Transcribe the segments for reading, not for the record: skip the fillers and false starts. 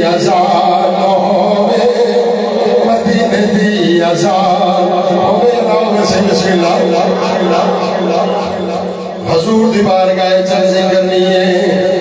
اذان ہوے مدینے دی اذان ہوے نام سے بسم اللہ حضور دی بارگاہ چرچے کرنی ہے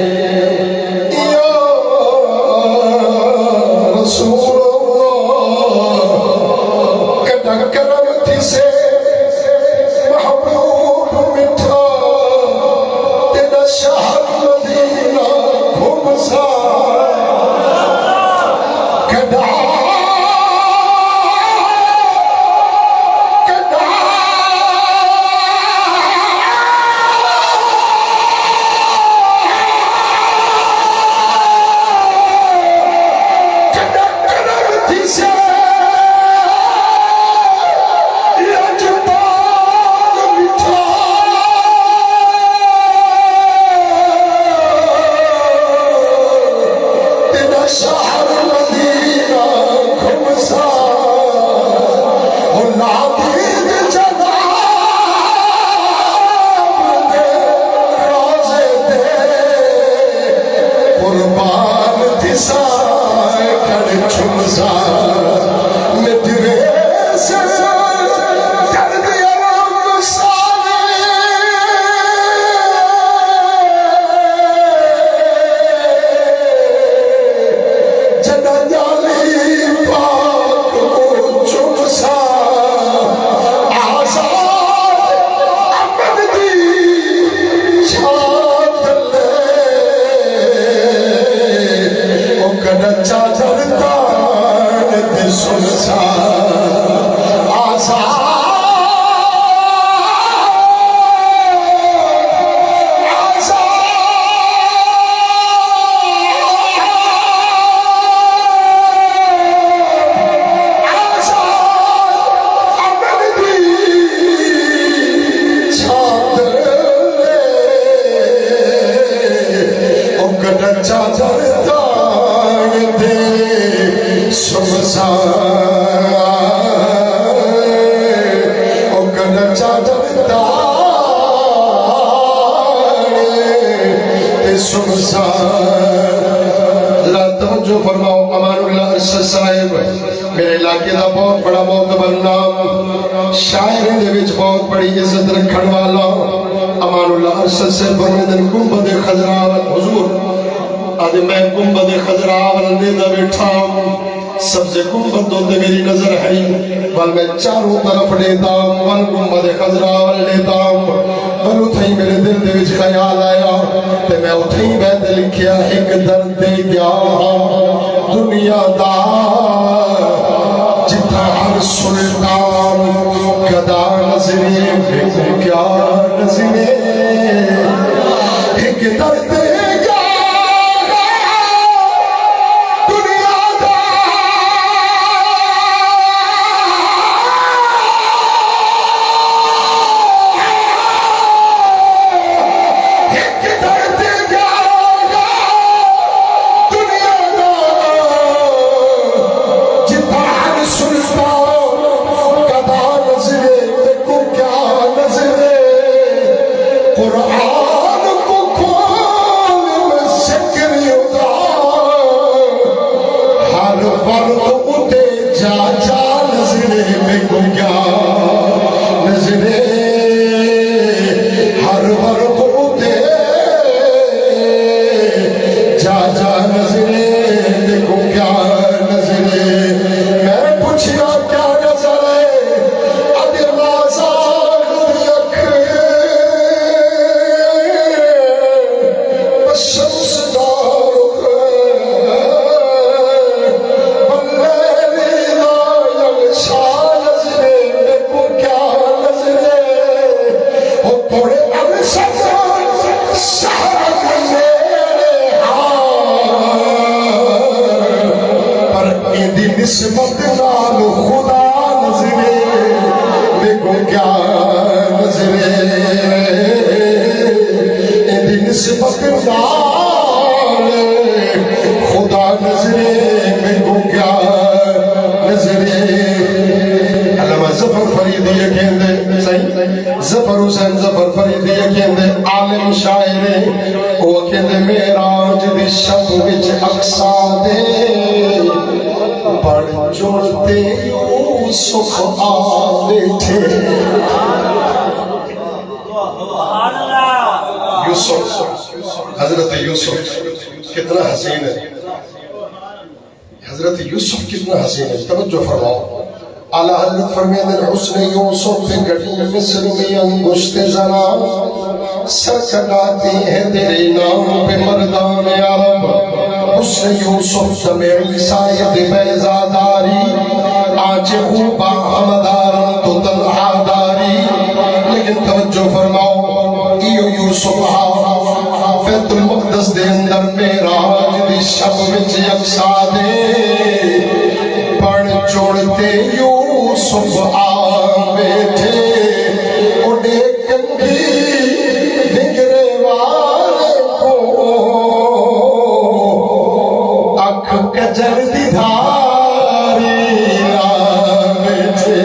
جو فرماؤ امان اللہ ارشد صاحب میرے علاقے دا بہت بڑا معتبر نام شاعری دے وچ بہت بڑی عزت رکھن والا امان اللہ ارشد صاحب فرمیدن گنبد خضراوت حضور آدھے میں گنبد خضراوت دیدہ بیٹھا سبز گنبد ہوتے میری نظر ہے بل میں چاروں طرف لیتا ول گنبد خضراوت لیتا بل اتھائی میرے دل دے وچ خیال آیا تے میں اتھائی بیت لکھیا ایک درد دے گیا دنیا دا جتھا ہر سلطان قدا نظرے میں کیا نظرے ایک درد نسبت نال خدا نظرے دیکھو کیا نظرے ایدی نسبت نال خدا نظرے دیکھو کیا نظرے علامہ ظفر فریدی یہ کہندے صحیح ظفر حسین ظفر فریدی یہ کہندے عالم شاعر وہ کہندے معراج دی شب وچ اقصا دے پڑھ جڑتے یوسف آ بیٹھے یوسف حضرت یوسف کتنا حسین ہے حضرت یوسف کتنا حسین ہے توجہ فرماؤ اعلی حضرت فرمیدن حسن یوسف پہ گھٹی مصر میں انگشت زنان سر کٹاتی ہے تیرے نام پہ مردان عرب حسن یوسف دم عیسیت بیزاداری آج خوبا ہمدارن تو تنہا داری لیکن توجہ فرماؤ ایو یوسف بیت المقدس دے اندر میراج دی شب وچ یکسا دے پڑھ جوڑتے یوسف آ بیٹھے اڑے کنگھی نگرے والے کو اکھ کجر دی دھاری لا بیٹھے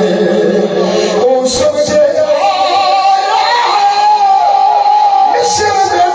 او سمجھے مصر میں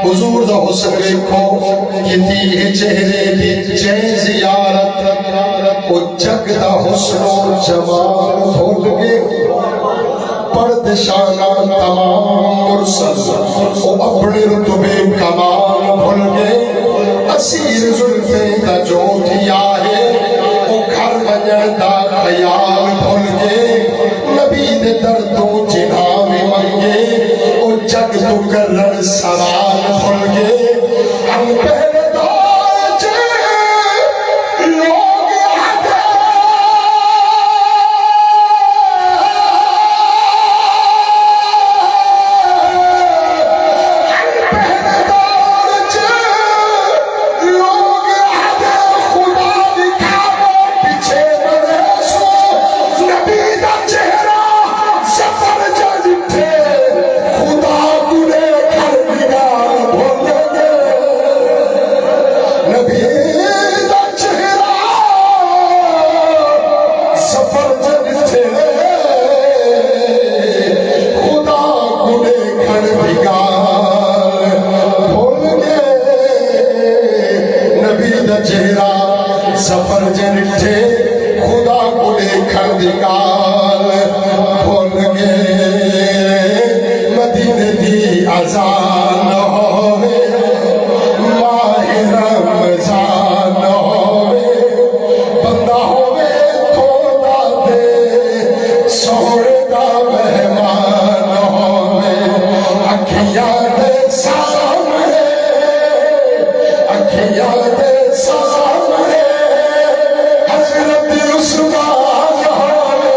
حضور دا حسن دیکھو کتی ہے چہرے دی جے زیارت او جگ دا حسن و جمال بھول گئے پردشانہ تمام مرسل او اپنے رتبے کمال بھول گئے اسیر ظلفیں دا جو دیا ہے او گھر بجن دا خیال بھول گئے نبی دے دردوں جنہاں میں منگے او جگ تو کرن سوال بھول گئے ہم پہلے دور جے لوگ ہدے ہم پہلے دور جے لوگ ہدے خدا دکھاو پیچھے بڑے سو نبی دا چہرہ سفر جڑتے خدا گنے کر دیا بھولے گے نبی دا چہرہ سفر جڑتے خدا گنے کر دیا بھول گے نبی دا چہرہ سفر جڑتے خدا گنے کر دیا بھول گے مدینے دی اذان ہوئے ماہ رمضان ہوئے بندہ ہوئے تھوڑا دے سوڑے دا مہمان ہوئے اکھیاں دے سامنے اکھیاں دے سامنے حضرت عثمان ہوئے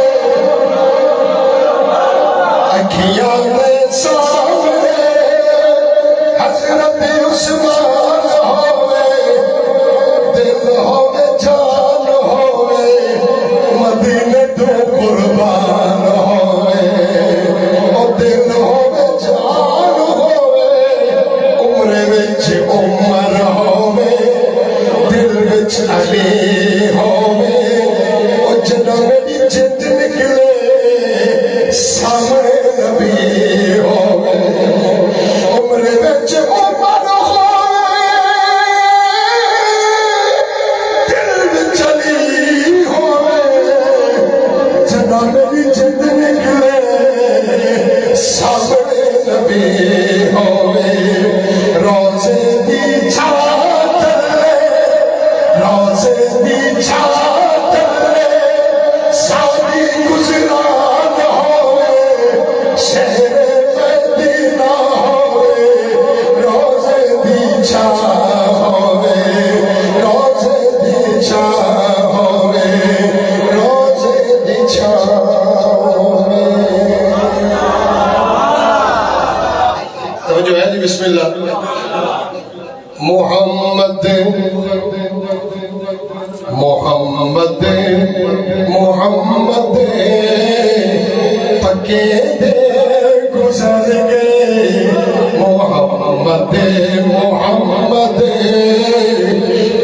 اکھیاں دے سامنے حضرت عثمان ہوئے دل ہوئے جان ہوئے مدینے تو قربان ہوئے او دل ہوئے جان ہوئے عمر وچ عمر ہوئے دل وچ علی ہوئے او محمد محمد محمد پکے دے گزر گئے محمد محمد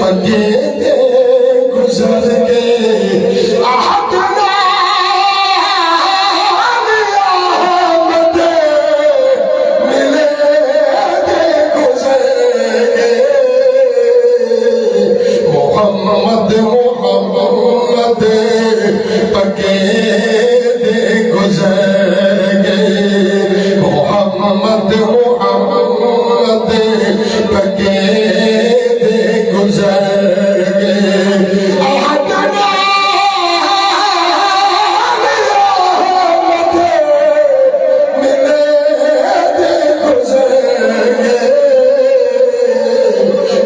پکے دے گزر گئے محمد محمد پکے دے گزر گئے محمد محمد پکے دے گزر گئے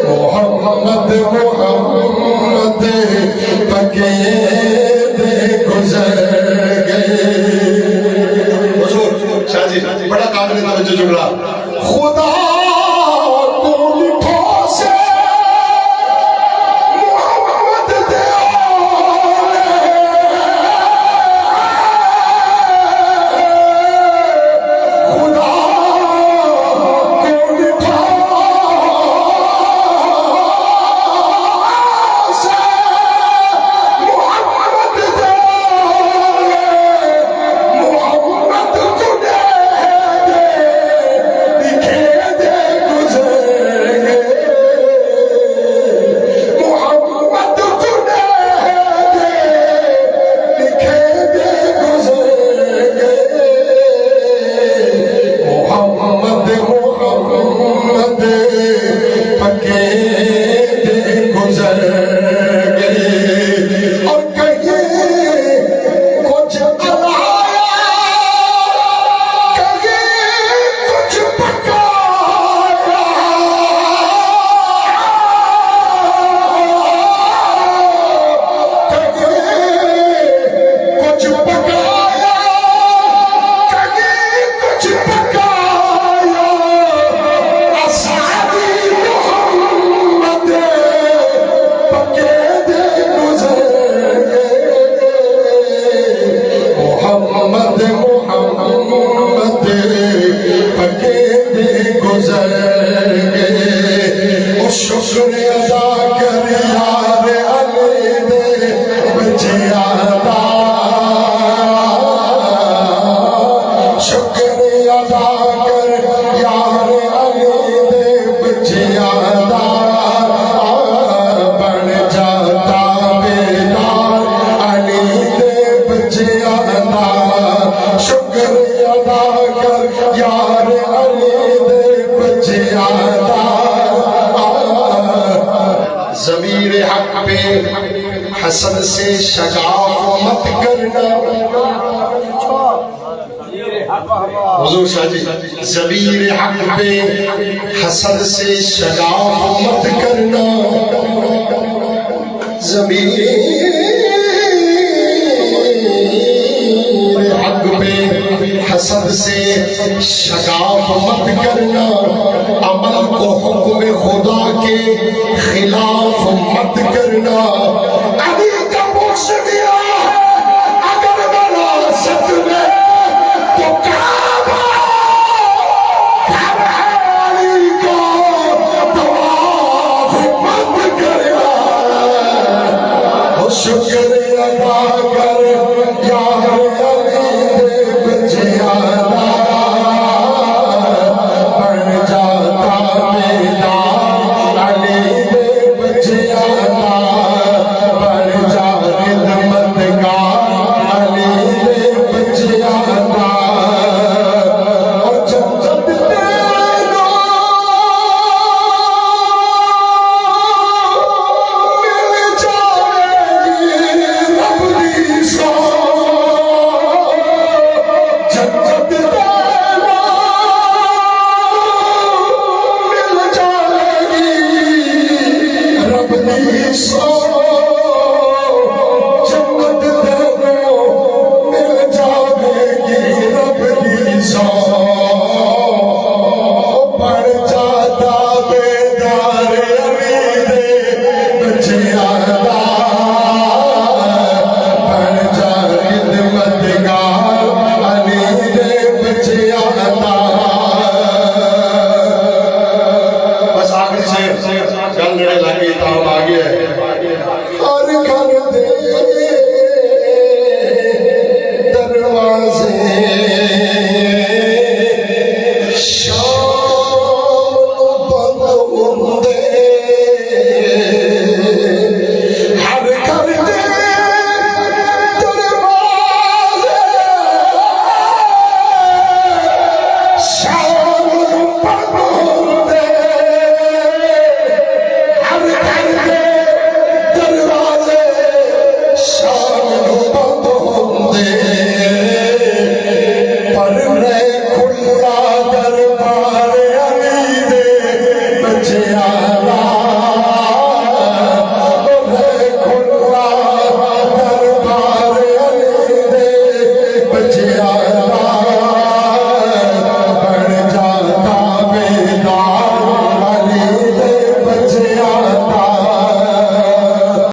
محمد محمد پکے دے گزر گئے حضور شاہ جی بڑا قابل توجہ جملہ خدا کو لٹھوں سے محمد دے خدا کو لٹھوں شکر ادا کر یار علی دے بچے آتا شکر ادا کر یار علی دے بچے آتا بن جاتا بیدار علی دے بچے آتا شکر ادا کر یار علی دے بچے آتا ضمیر حق پہ حسد سے شگاف مت کرنا حضور شاہ جی ضمیر حق پہ حسد سے شگاف مت کرنا ضمیر حق پہ حسد سے شگاف مت کرنا عمل کو حکم خدا کے خلاف مت کرنا علی کا بخش دیا اگر وراثت میں تو کعبہ گھر ہے علی کا طواف مت کرنا شکر ادا کر یار علی دے بچے آنا بن جاتا بیدار علی دے بچے آنا بن جا خدمتگار علی دے بچے آنا اور جب تیرا مل جائے گی رب دی سو جب تیرا مل جائے گی رب دی سو جنت تینوں مل جائے گی رب دی سو بڑھ جاتا بیدار سے گل نڑے لگی تام آ گیا ہے